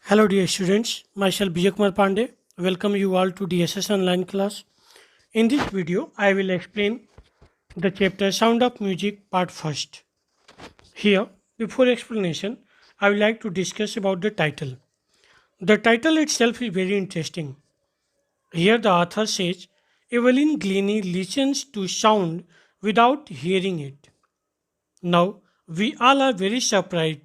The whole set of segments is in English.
Hello dear students, myself Vijay Kumar Pandey. Welcome you all to DSS online class. In this video, I will explain the chapter Sound of Music part first. Here, before explanation, I would like to discuss about the title. The title itself is very interesting. Here the author says, Evelyn Glennie listens to sound without hearing it. Now, we all are very surprised.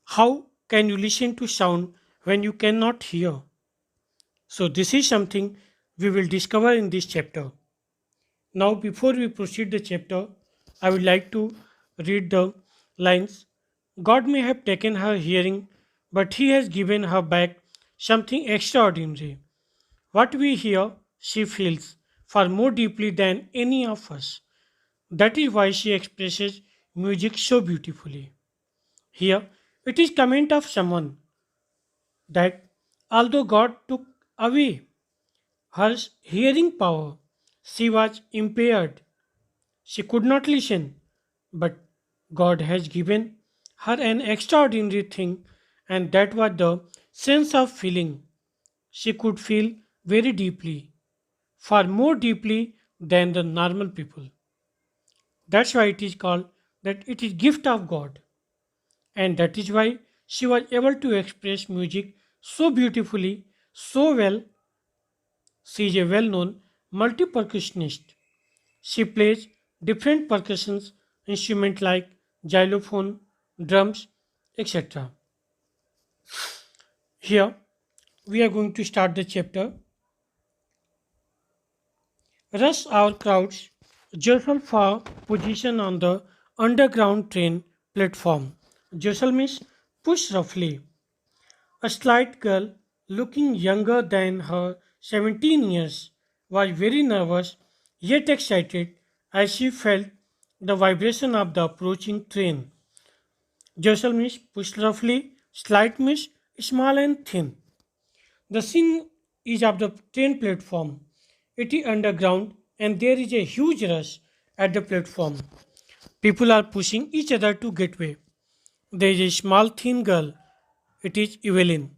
How can you listen to sound when you cannot hear? So, this is something we will discover in this chapter. Now, before we proceed the chapter, I would like to read the lines. God may have taken her hearing, but He has given her back something extraordinary. What we hear, she feels far more deeply than any of us. That is why she expresses music so beautifully. Here, it is comment of someone that although God took away her hearing power, she was impaired. She could not listen, but God has given her an extraordinary thing, and that was the sense of feeling. She could feel very deeply, far more deeply than the normal people. That's why it is called that it is gift of God, and that is why she was able to express music so beautifully, so well. She is a well-known multi-percussionist. She plays different percussion instruments like xylophone, drums, etc. Here we are going to start the chapter. Rush hour crowds jostle for position on the underground train platform. Jostle means push roughly. A slight girl looking younger than her 17 years was very nervous yet excited as she felt the vibration of the approaching train. Jostle means push roughly, slight means small and thin. The scene is of the train platform. It is underground and there is a huge rush at the platform. People are pushing each other to get way. There is a small thin girl. It is Evelyn.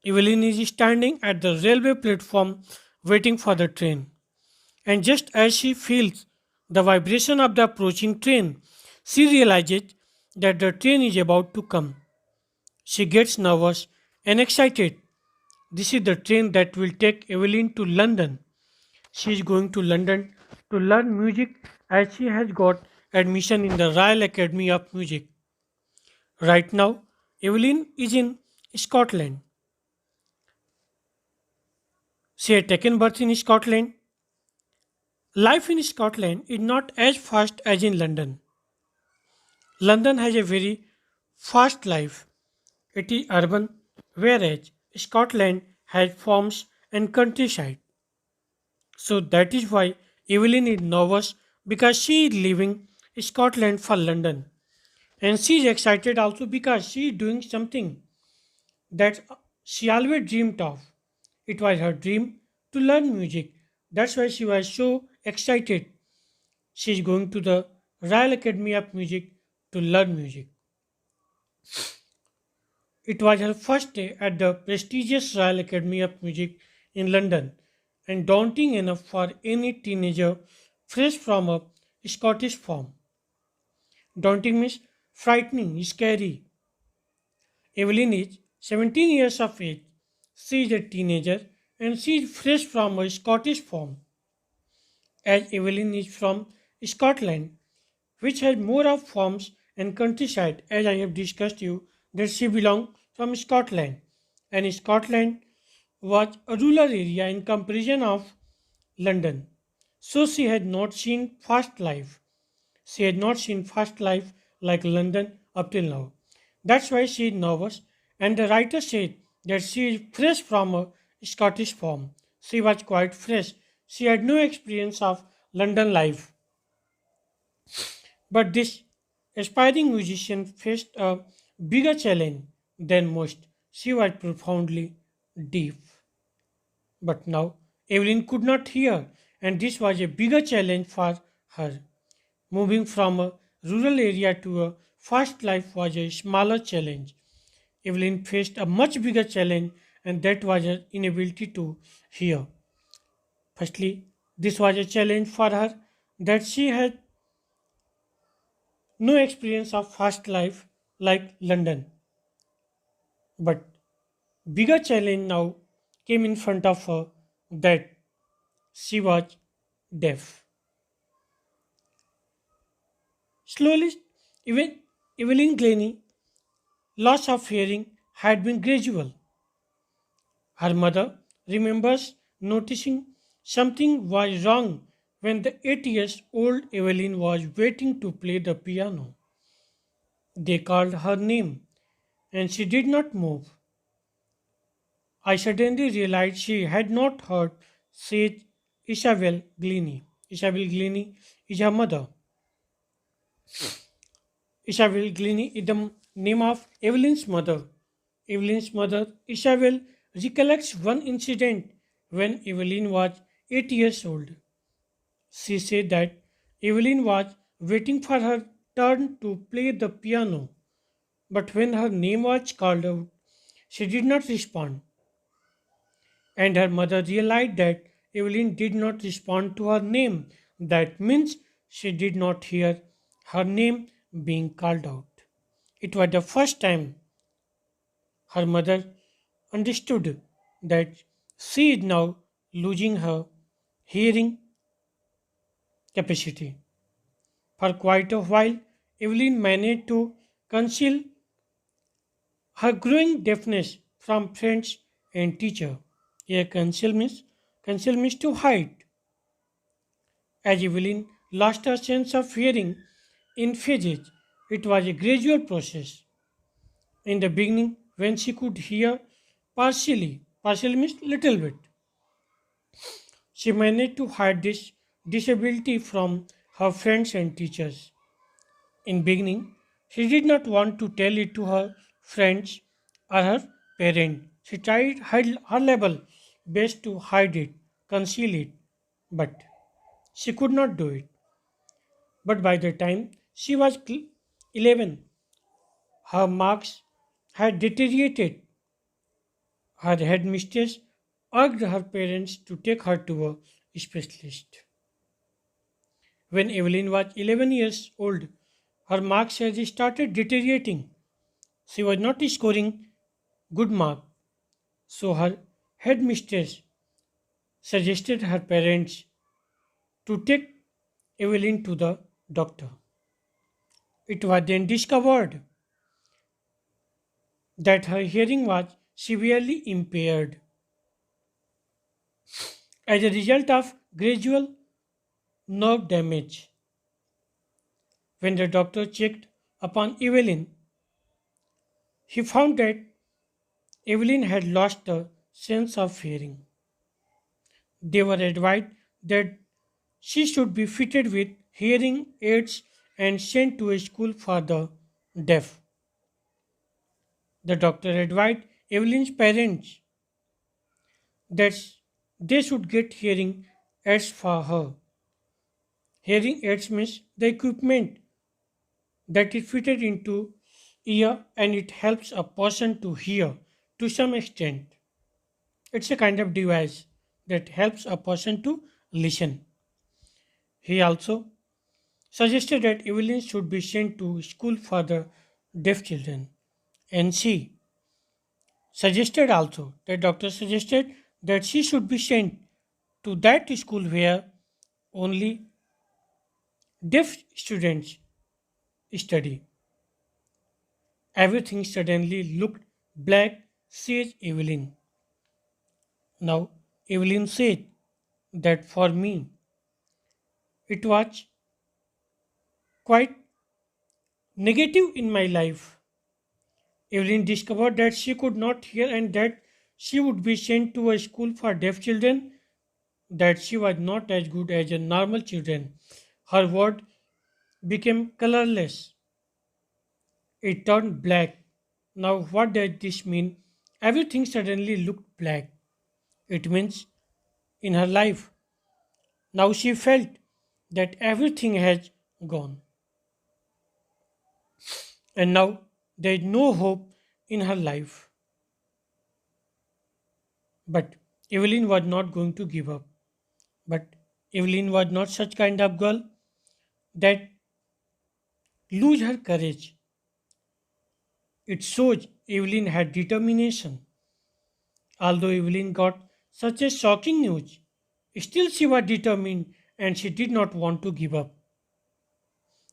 Evelyn is standing at the railway platform waiting for the train. And just as she feels the vibration of the approaching train, she realizes that the train is about to come. She gets nervous and excited. This is the train that will take Evelyn to London. She is going to London to learn music as she has got admission in the Royal Academy of Music. Right now, Evelyn is in Scotland. She had taken birth in Scotland. Life in Scotland is not as fast as in London. London has a very fast life. It is urban, whereas Scotland has farms and countryside. So that is why Evelyn is nervous because she is leaving Scotland for London. And she is excited also because she is doing something that she always dreamed of. It was her dream to learn music. That's why she was so excited. She is going to the Royal Academy of Music to learn music. It was her first day at the prestigious Royal Academy of Music in London and daunting enough for any teenager fresh from a Scottish farm. Daunting means frightening, scary. Evelyn is 17 years of age. She is a teenager and she is fresh from a Scottish farm. As Evelyn is from Scotland, which has more of farms and countryside, as I have discussed you, that she belonged from Scotland, and Scotland was a rural area in comparison of London. So she had not seen fast life. She had not seen fast life like London up till now. That's why she is nervous, and the writer said that she is fresh from a Scottish farm. She was quite fresh. She had no experience of London life. But this aspiring musician faced a bigger challenge than most. She was profoundly deaf. But now Evelyn could not hear, and this was a bigger challenge for her. Moving from a rural area to a fast life was a smaller challenge. Evelyn faced a much bigger challenge, and that was her inability to hear. Firstly, this was a challenge for her that she had no experience of fast life like London. But bigger challenge now came in front of her that she was deaf. Slowly, even Evelyn Glennie loss of hearing had been gradual. Her mother remembers noticing something was wrong when the 8 years old Evelyn was waiting to play the piano. They called her name and she did not move. I suddenly realized she had not heard, said Isabel Glini. Isabel Glini is her mother. Isabel Glini is the name of Evelyn's mother. Evelyn's mother, Isabel, recollects one incident when Evelyn was 8 years old. She said that Evelyn was waiting for her turn to play the piano, but when her name was called out, she did not respond. And her mother realized that Evelyn did not respond to her name. That means she did not hear her name being called out. It was the first time her mother understood that she is now losing her hearing capacity. For quite a while, Evelyn managed to conceal her growing deafness from friends and teacher. Here, conceal means to hide. As Evelyn lost her sense of hearing in phases, it was a gradual process. In the beginning, when she could hear partially means little bit, she managed to hide this disability from her friends and teachers. In beginning, she did not want to tell it to her friends or her parent. She tried her level best to hide it, conceal it, but she could not do it. But by the time she was 11, her marks had deteriorated. Her headmistress urged her parents to take her to a specialist. When Evelyn was 11 years old, her marks had started deteriorating. She was not scoring good marks, so her headmistress suggested her parents to take Evelyn to the doctor. It was then discovered that her hearing was severely impaired as a result of gradual nerve damage. When the doctor checked upon Evelyn, he found that Evelyn had lost the sense of hearing. They were advised that she should be fitted with hearing aids and sent to a school for the deaf. The doctor advised Evelyn's parents that they should get hearing aids for her. Hearing aids means the equipment that is fitted into ear and it helps a person to hear to some extent. It's a kind of device that helps a person to listen. He also suggested that Evelyn should be sent to school for the deaf children. And she suggested also, the doctor suggested that she should be sent to that school where only deaf students study. Everything suddenly looked black, says Evelyn. Now, Evelyn said that for me it was quite negative in my life. Evelyn discovered that she could not hear and that she would be sent to a school for deaf children, that she was not as good as a normal children. Her world became colorless. It turned black. Now what does this mean? Everything suddenly looked black. It means in her life. Now she felt that everything has gone. And now there is no hope in her life. But Evelyn was not going to give up. But Evelyn was not such kind of girl that lose her courage. It shows Evelyn had determination. Although Evelyn got such a shocking news, still she was determined and she did not want to give up.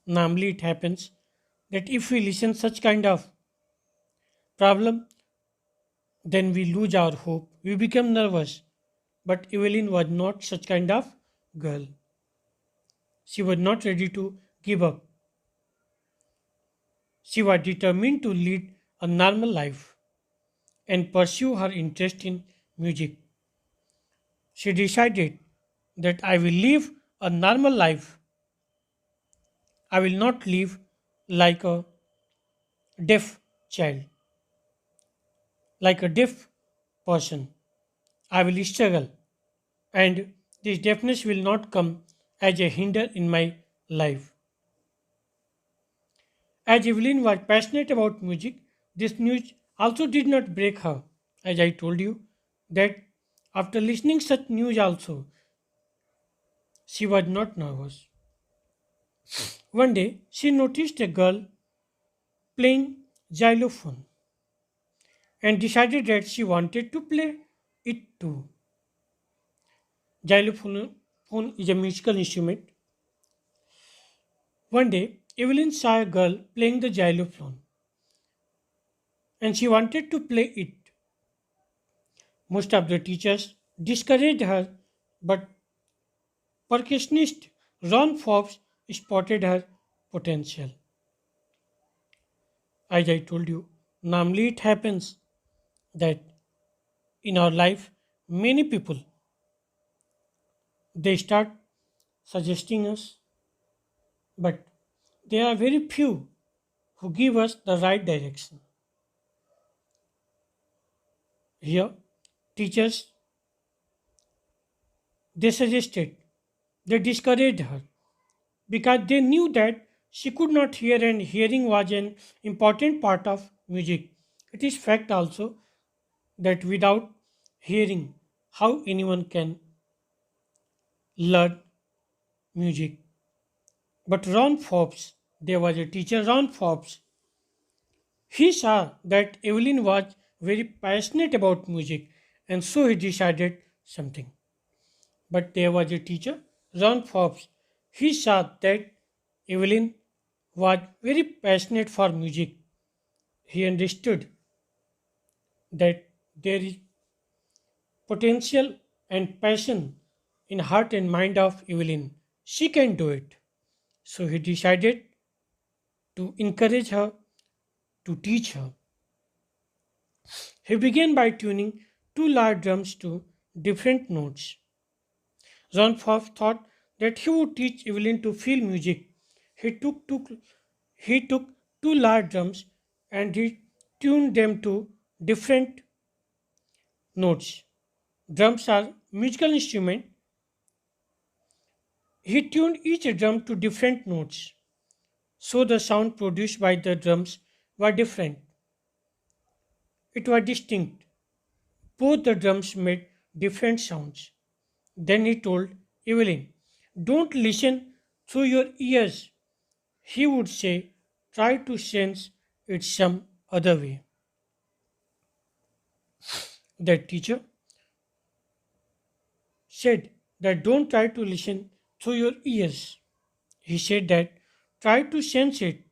Normally it happens that if we listen such kind of problem, then we lose our hope. We become nervous. But Evelyn was not such kind of girl. She was not ready to give up. She was determined to lead a normal life and pursue her interest in music. She decided that I will live a normal life. I will not live like a deaf child, like a deaf person. I will struggle, and this deafness will not come as a hinder in my life. As Evelyn was passionate about music, this news also did not break her. As I told you, that after listening such news also, she was not nervous. One day, she noticed a girl playing xylophone and decided that she wanted to play it too. Xylophone is a musical instrument. One day, Evelyn saw a girl playing the xylophone and she wanted to play it. Most of the teachers discouraged her, but percussionist Ron Forbes spotted her potential. As I told you, normally it happens that in our life, many people they start suggesting us, but there are very few who give us the right direction. Here, teachers they suggested, they discouraged her because they knew that she could not hear and hearing was an important part of music. It is fact also that without hearing, how anyone can learn music. But Ron Forbes, there was a teacher, Ron Forbes, he saw that Evelyn was very passionate about music and so he decided something. But there was a teacher, Ron Forbes, he saw that Evelyn was very passionate for music. He understood that there is potential and passion in heart and mind of Evelyn. She can do it. So he decided to encourage her, to teach her. He began by tuning two large drums to different notes. Ron Forbes thought that he would teach Evelyn to feel music. He took two, he took two large drums and he tuned them to different notes. Drums are musical instrument. He tuned each drum to different notes, so the sound produced by the drums were different. It was distinct. Both the drums made different sounds. Then he told Evelyn, don't listen through your ears. He would say, try to sense it some other way. The teacher said that don't try to listen through your ears. He said that try to sense it,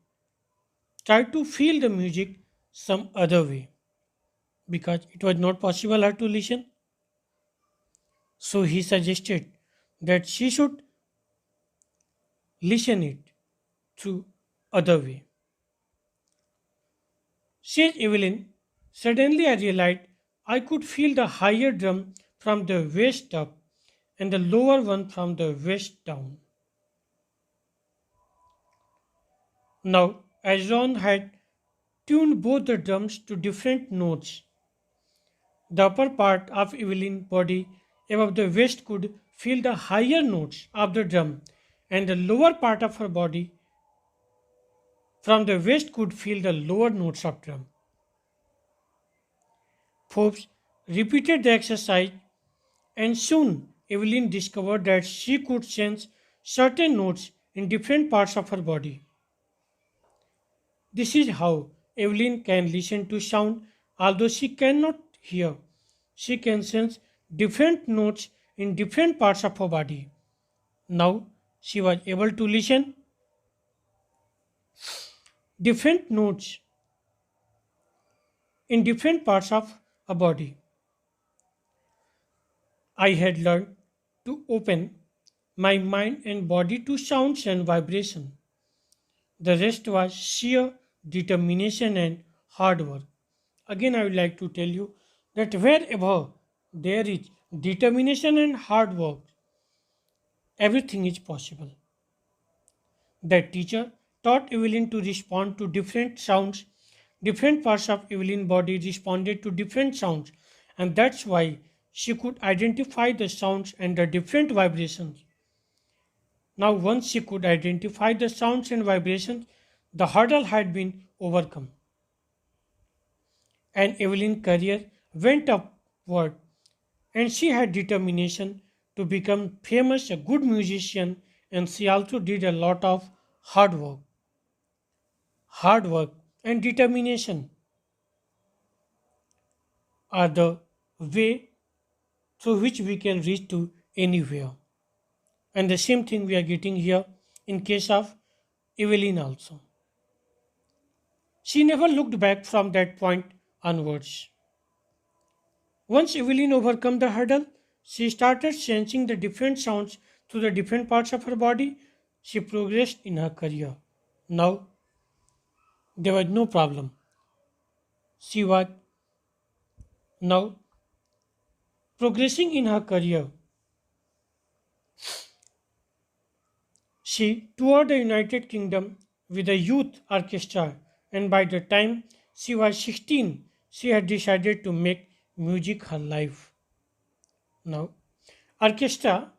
try to feel the music some other way because it was not possible her to listen. So he suggested that she should listen it through other way. Says Evelyn, suddenly I realized I could feel the higher drum from the waist up and the lower one from the waist down. Now, as Ron had tuned both the drums to different notes, the upper part of Evelyn's body above the waist could feel the higher notes of the drum, and the lower part of her body from the waist could feel the lower notes of drum. Forbes repeated the exercise, and soon Evelyn discovered that she could sense certain notes in different parts of her body. This is how Evelyn can listen to sound although she cannot hear. She can sense different notes in different parts of her body. Now she was able to listen different notes in different parts of her body. I had learned to open my mind and body to sounds and vibration. The rest was sheer determination and hard work. Again, I would like to tell you that wherever there is determination and hard work, everything is possible. That teacher taught Evelyn to respond to different sounds. Different parts of Evelyn's body responded to different sounds, and that's why she could identify the sounds and the different vibrations. Now, once she could identify the sounds and vibrations, the hurdle had been overcome, and Evelyn's career went upward, and she had determination to become famous, a good musician, and she also did a lot of hard work. Hard work and determination are the way through which we can reach to anywhere. And the same thing we are getting here in case of Evelyn also. She never looked back from that point onwards. Once Evelyn overcome the hurdle, she started sensing the different sounds through the different parts of her body. She progressed in her career. Now there was no problem. She was now progressing in her career. She toured the United Kingdom with a youth orchestra, and by the time she was 16, she had decided to make music her life. Now, orchestra,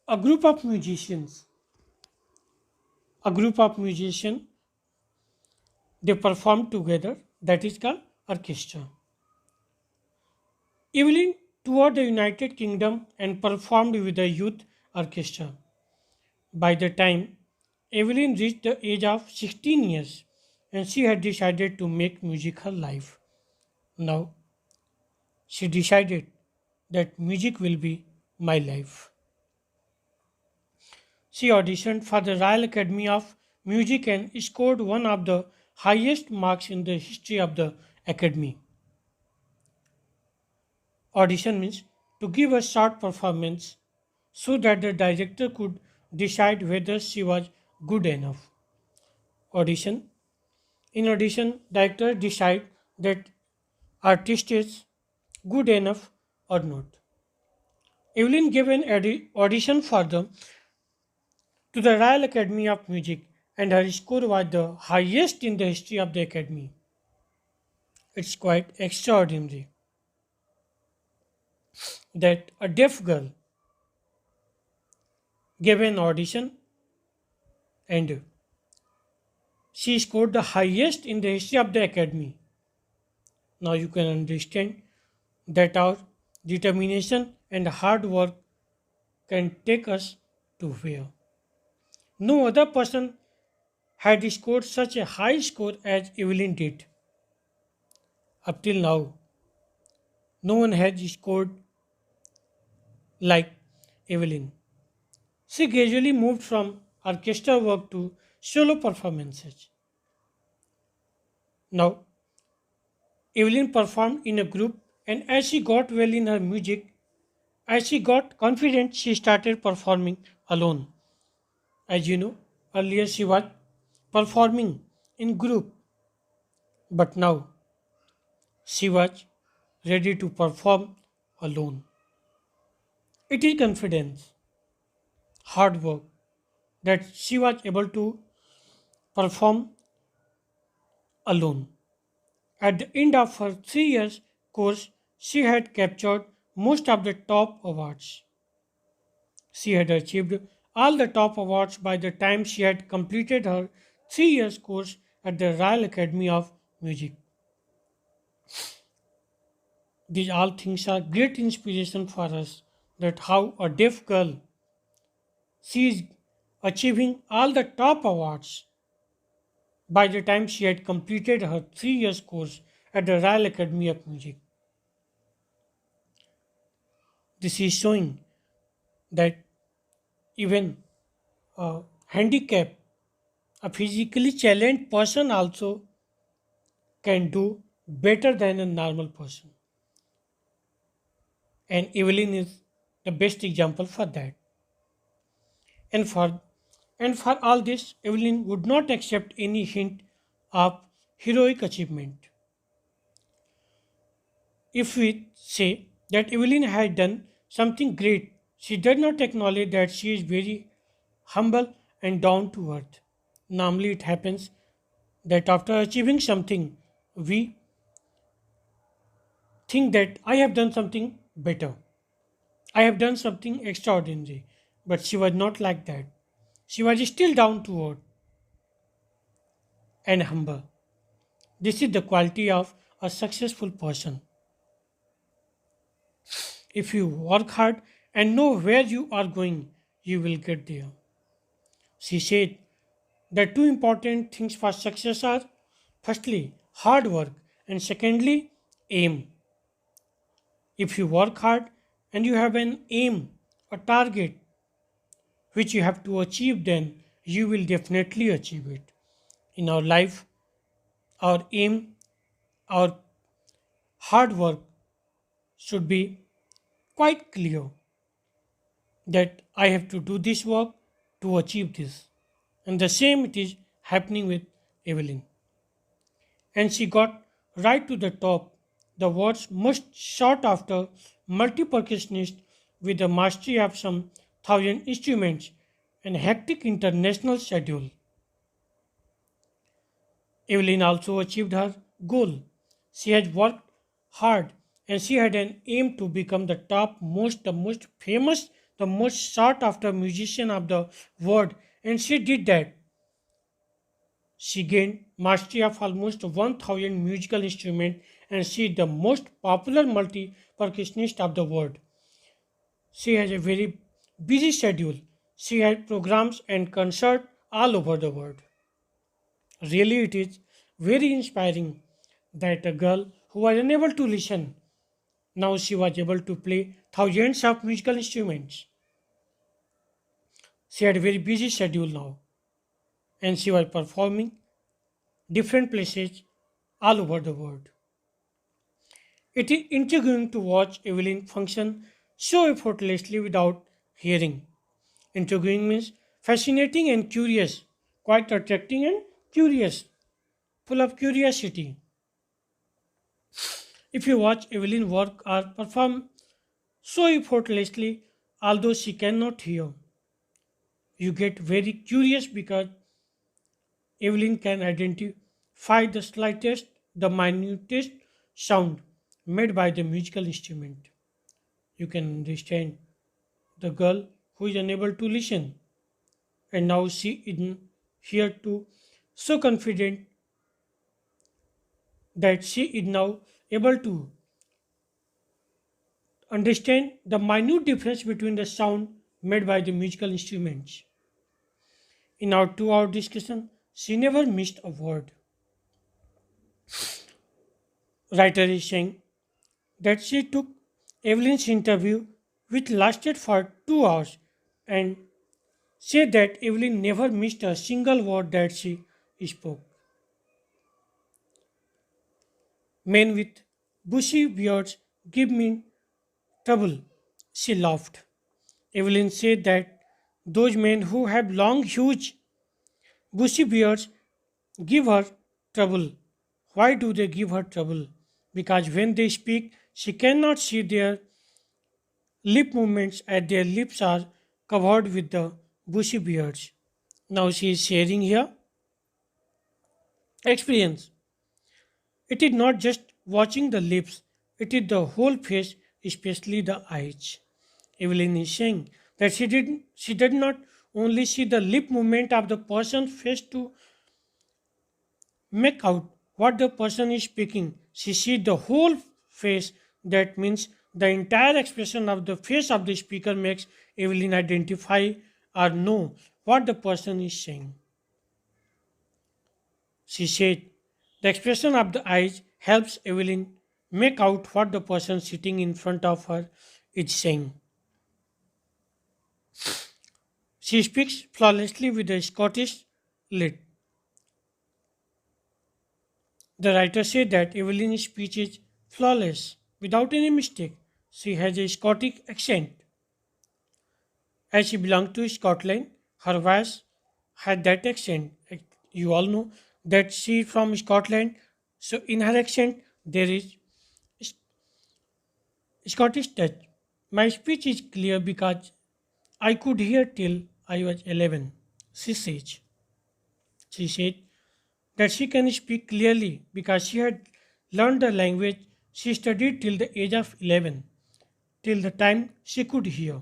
a group of musicians, a group of musicians, they perform together, that is called orchestra. Evelyn toured the United Kingdom and performed with a youth orchestra. By the time Evelyn reached the age of 16 years, and she had decided to make music her life. Now she decided that music will be my life. She auditioned for the Royal Academy of Music and scored one of the highest marks in the history of the Academy. Audition means to give a short performance so that the director could decide whether she was good enough. Audition. In audition, director decide that artist is good enough or not. Evelyn gave an audition for the to the Royal Academy of Music, and her score was the highest in the history of the Academy. It's quite extraordinary that a deaf girl gave an audition and she scored the highest in the history of the Academy. Now you can understand that our determination and hard work can take us to where no other person had scored such a high score as Evelyn did. Up till now, no one has scored like Evelyn. She gradually moved from orchestra work to solo performances. Now, Evelyn performed in a group, and as she got well in her music, as she got confident, she started performing alone. As you know, earlier she was performing in group, but now she was ready to perform alone. It is confidence, hard work that she was able to perform alone. At the end of her 3 years course, she had captured most of the top awards. She had achieved all the top awards by the time she had completed her 3 years course at the Royal Academy of Music. These all things are great inspiration for us that how a deaf girl she is achieving all the top awards by the time she had completed her 3 years course at the Royal Academy of Music. This is showing that even a handicap, a physically challenged person also can do better than a normal person. And Evelyn is the best example for that. And for and for all this, Evelyn would not accept any hint of heroic achievement. If we say that Evelyn had done something great, she did not acknowledge that she is very humble and down to earth. Normally, it happens that after achieving something, we think that I have done something better. I have done something extraordinary. But she was not like that. She was still down to earth and humble. This is the quality of a successful person. If you work hard and know where you are going, you will get there. She said the two important things for success are firstly, hard work, and secondly, aim. If you work hard and you have an aim, a target which you have to achieve, then you will definitely achieve it. In our life, our aim, our hard work should be quite clear that I have to do this work to achieve this. And the same it is happening with Evelyn. And she got right to the top. The world's most sought after multi-percussionist with the mastery of some thousand instruments and hectic international schedule. Evelyn also achieved her goal. She has worked hard and she had an aim to become the most famous, the most sought after musician of the world, and she did that. She gained mastery of almost 1000 musical instruments and she is the most popular multi percussionist of the world. She has a very busy schedule. She has programs and concerts all over the world. Really, it is very inspiring that a girl who was unable to listen, now she was able to play thousands of musical instruments. She had a very busy schedule now and she was performing different places all over the world. It is intriguing to watch Evelyn function so effortlessly without hearing. Intriguing means fascinating and curious, quite attracting and curious, full of curiosity. If you watch Evelyn work or perform so effortlessly, although she cannot hear, you get very curious because Evelyn can identify the slightest, the minutest sound made by the musical instrument. You can understand the girl who is unable to listen and now she is here to so confident that she is now able to understand the minute difference between the sound made by the musical instruments. In our 2 hour discussion, she never missed a word. Writer is saying that she took Evelyn's interview, which lasted for 2 hours, and said that Evelyn never missed a single word that she spoke. Men with bushy beards give me trouble, she laughed. Evelyn said that those men who have long, huge, bushy beards give her trouble. Why do they give her trouble? Because when they speak, she cannot see their lip movements as their lips are covered with the bushy beards. Now she is sharing here experience. It is not just watching the lips, it is the whole face, especially the eyes. Evelyn is saying that she did not only see the lip movement of the person's face to make out what the person is speaking. She sees the whole face, That means the entire expression of the face of the speaker makes Evelyn identify or know what the person is saying. She said, the expression of the eyes helps Evelyn make out what the person sitting in front of her is saying. She speaks flawlessly with a Scottish lilt. The writer said that Evelyn's speech is flawless, without any mistake. She has a Scottish accent. As she belonged to Scotland, her voice had that accent. You all know that she is from Scotland, so in her accent there is Scottish touch. My speech is clear because I could hear till I was 11. She says. She said that she can speak clearly because she had learned the language she studied till the age of 11, till the time she could hear.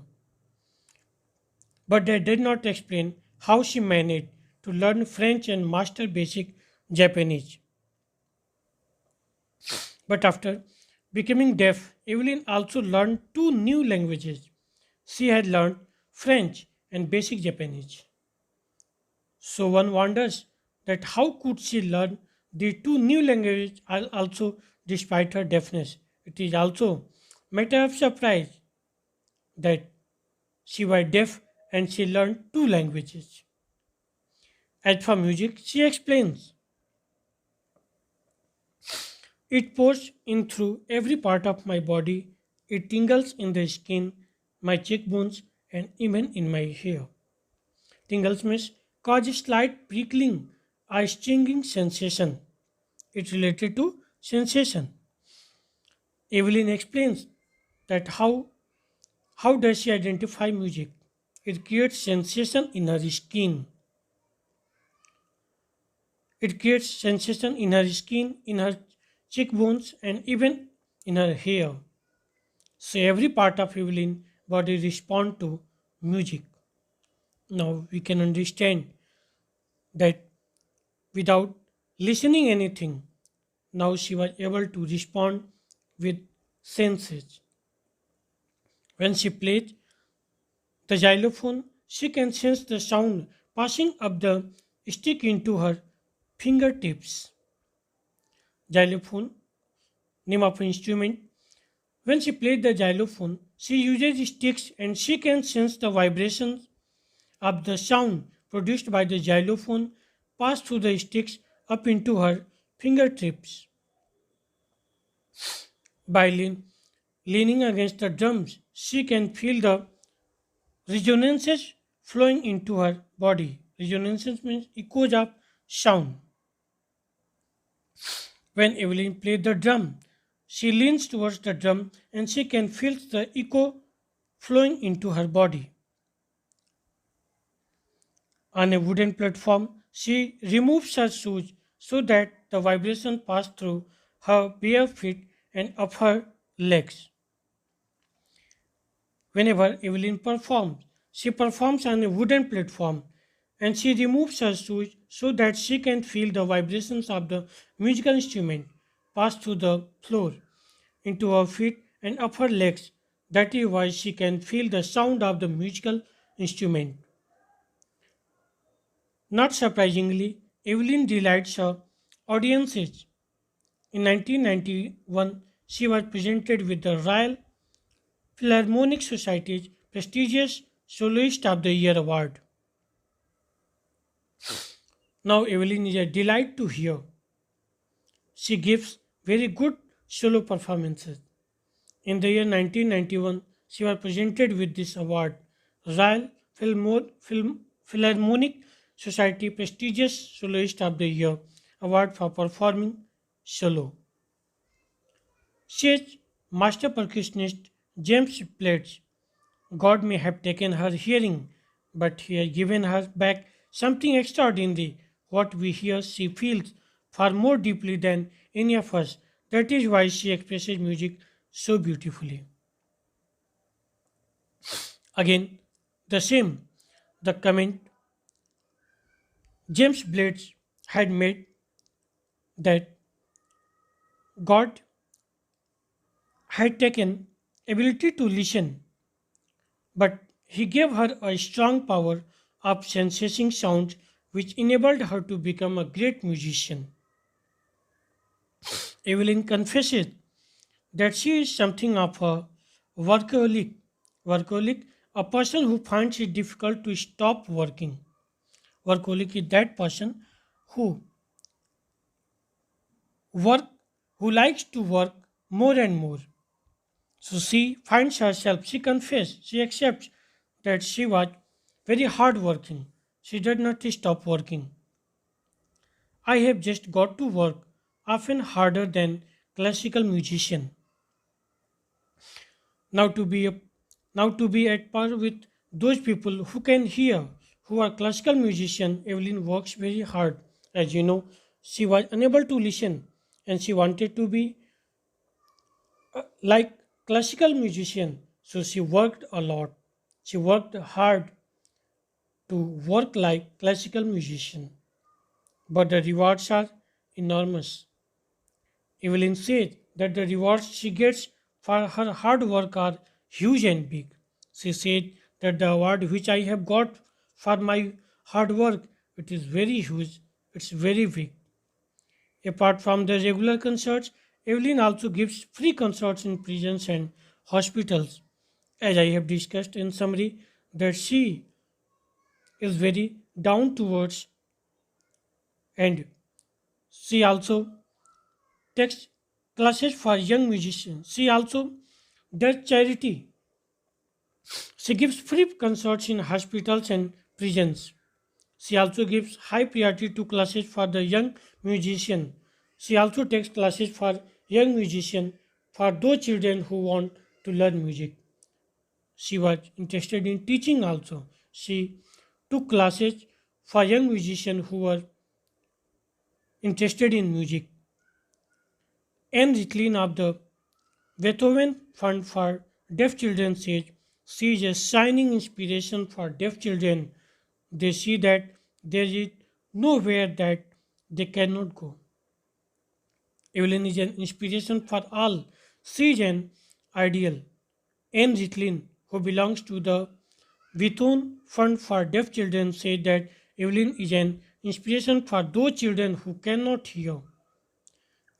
But they did not explain how she managed to learn French and master basic Japanese. But after becoming deaf, Evelyn also learned two new languages. She had learned French and basic Japanese. So one wonders that how could she learn the two new languages also despite her deafness. It is also matter of surprise that she was deaf and she learned two languages. As for music, she explains it pours in through every part of my body. It tingles in the skin, my cheekbones, and even in my hair. Tingles means cause a slight prickling, a stinging sensation. It's related to sensation. Evelyn explains that how does she identify music? It creates sensation in her skin. It creates sensation in her skin, in her cheekbones, and even in her hair. So every part of Evelyn body respond to music. Now we can understand that without listening anything, now she was able to respond with senses. When she plays the xylophone, she can sense the sound passing up the stick into her fingertips. Xylophone, name of instrument. When she plays the xylophone, she uses sticks and she can sense the vibrations of the sound produced by the xylophone pass through the sticks up into her fingertips. By leaning against the drums, she can feel the resonances flowing into her body. Resonances means echoes of sound. When Evelyn plays the drum, she leans towards the drum and she can feel the echo flowing into her body. On a wooden platform, she removes her shoes so that the vibration pass through her bare feet and up her legs. Whenever Evelyn performs, she performs on a wooden platform and she removes her shoes so that she can feel the vibrations of the musical instrument pass through the floor into her feet and up her legs. That is why she can feel the sound of the musical instrument. Not surprisingly, Evelyn delights her audiences. In 1991, she was presented with the Royal Philharmonic Society's prestigious Soloist of the Year award. Now Evelyn is a delight to hear. She gives very good solo performances. In the year 1991, she was presented with this award, Royal Philharmonic Society prestigious Soloist of the Year award for performing solo. Says master percussionist James Blades, God may have taken her hearing, but he has given her back something extraordinary. What we hear, she feels far more deeply than any of us. That is why she expresses music so beautifully. Again, the same, the comment James Blades had made that God had taken ability to listen, but he gave her a strong power of sensing sounds which enabled her to become a great musician. Evelyn confesses that she is something of a workaholic. Workaholic, a person who finds it difficult to stop working. Workaholic is that person who work who likes to work more and more. So she finds herself, she confesses, she accepts that she was very hard working. She did not stop working. I have just got to work, often harder than classical musician. Now to be a, now to be at par with those people who can hear, who are classical musician, Evelyn works very hard. As you know, she was unable to listen and she wanted to be like classical musician. So she worked a lot. She worked hard to work like classical musician. But the rewards are enormous. Evelyn said that the rewards she gets for her hard work are huge and big. She said that the award which I have got for my hard work, it is very huge, it's very big. Apart from the regular concerts, Evelyn also gives free concerts in prisons and hospitals. As I have discussed in summary, that she is very down towards, and she also takes classes for young musicians. She also does charity. She gives free concerts in hospitals and prisons. She also gives high priority to classes for the young musician. She also takes classes for young musician for those children who want to learn music. She was interested in teaching also. She took classes for young musicians who were interested in music. Anne Ritlin of the Beethoven Fund for Deaf Children says she is a shining inspiration for deaf children. They see that there is nowhere that they cannot go. Evelyn is an inspiration for all. She is an ideal. Anne Ritlin, who belongs to the Beethoven Fund for Deaf Children, said that Evelyn is an inspiration for those children who cannot hear.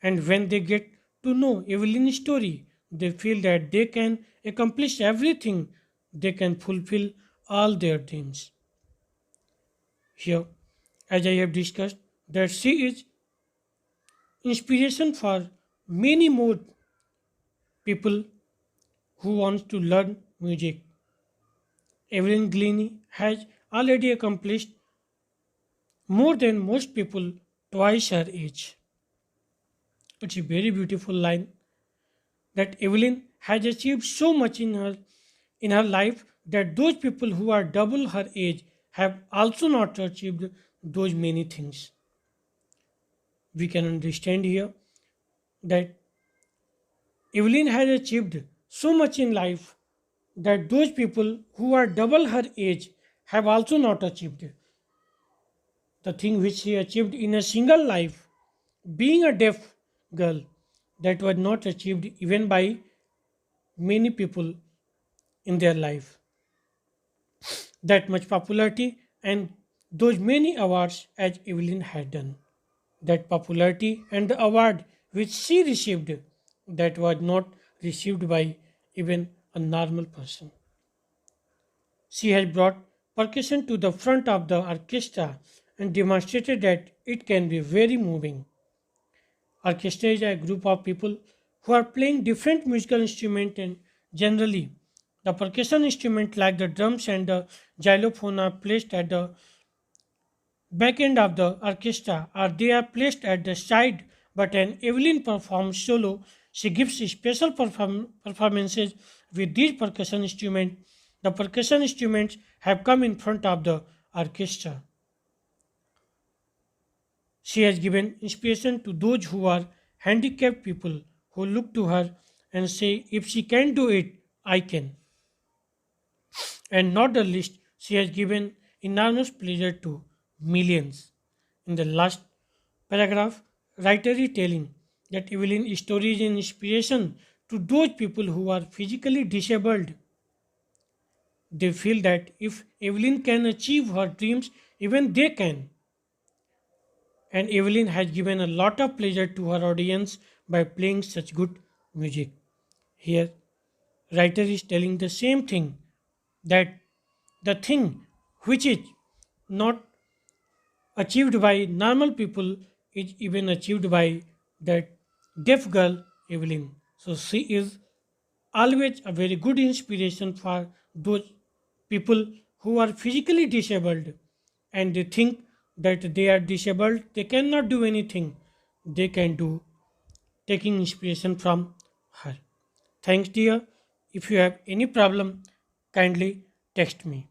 And when they get to know Evelyn's story, they feel that they can accomplish everything, they can fulfill all their dreams. Here, as I have discussed, that she is inspiration for many more people who want to learn music. Evelyn Glennie has already accomplished more than most people twice her age. It's a very beautiful line that Evelyn has achieved so much in her life that those people who are double her age have also not achieved those many things. We can understand here that Evelyn has achieved so much in life that those people who are double her age have also not achieved the thing which she achieved in a single life, being a deaf girl, that was not achieved even by many people in their life. That much popularity and those many awards as Evelyn had done. That popularity and the award which she received, that was not received by even a normal person. She has brought percussion to the front of the orchestra and demonstrated that it can be very moving. Orchestra is a group of people who are playing different musical instruments, and generally the percussion instruments like the drums and the xylophone are placed at the back end of the orchestra or they are placed at the side, but an Evelyn performs solo. She gives special performances with these percussion instruments. The percussion instruments have come in front of the orchestra. She has given inspiration to those who are handicapped people who look to her and say, if she can do it, I can. And not the least, she has given enormous pleasure to millions. In the last paragraph, writer is telling that Evelyn's story is an inspiration to those people who are physically disabled. They feel that if Evelyn can achieve her dreams, even they can. And Evelyn has given a lot of pleasure to her audience by playing such good music. Here, writer is telling the same thing, that the thing which is not achieved by normal people is even achieved by that deaf girl Evelyn. So she is always a very good inspiration for those people who are physically disabled and they think that they are disabled, they cannot do anything. They can do, taking inspiration from her. Thanks, dear. If you have any problem, kindly text me.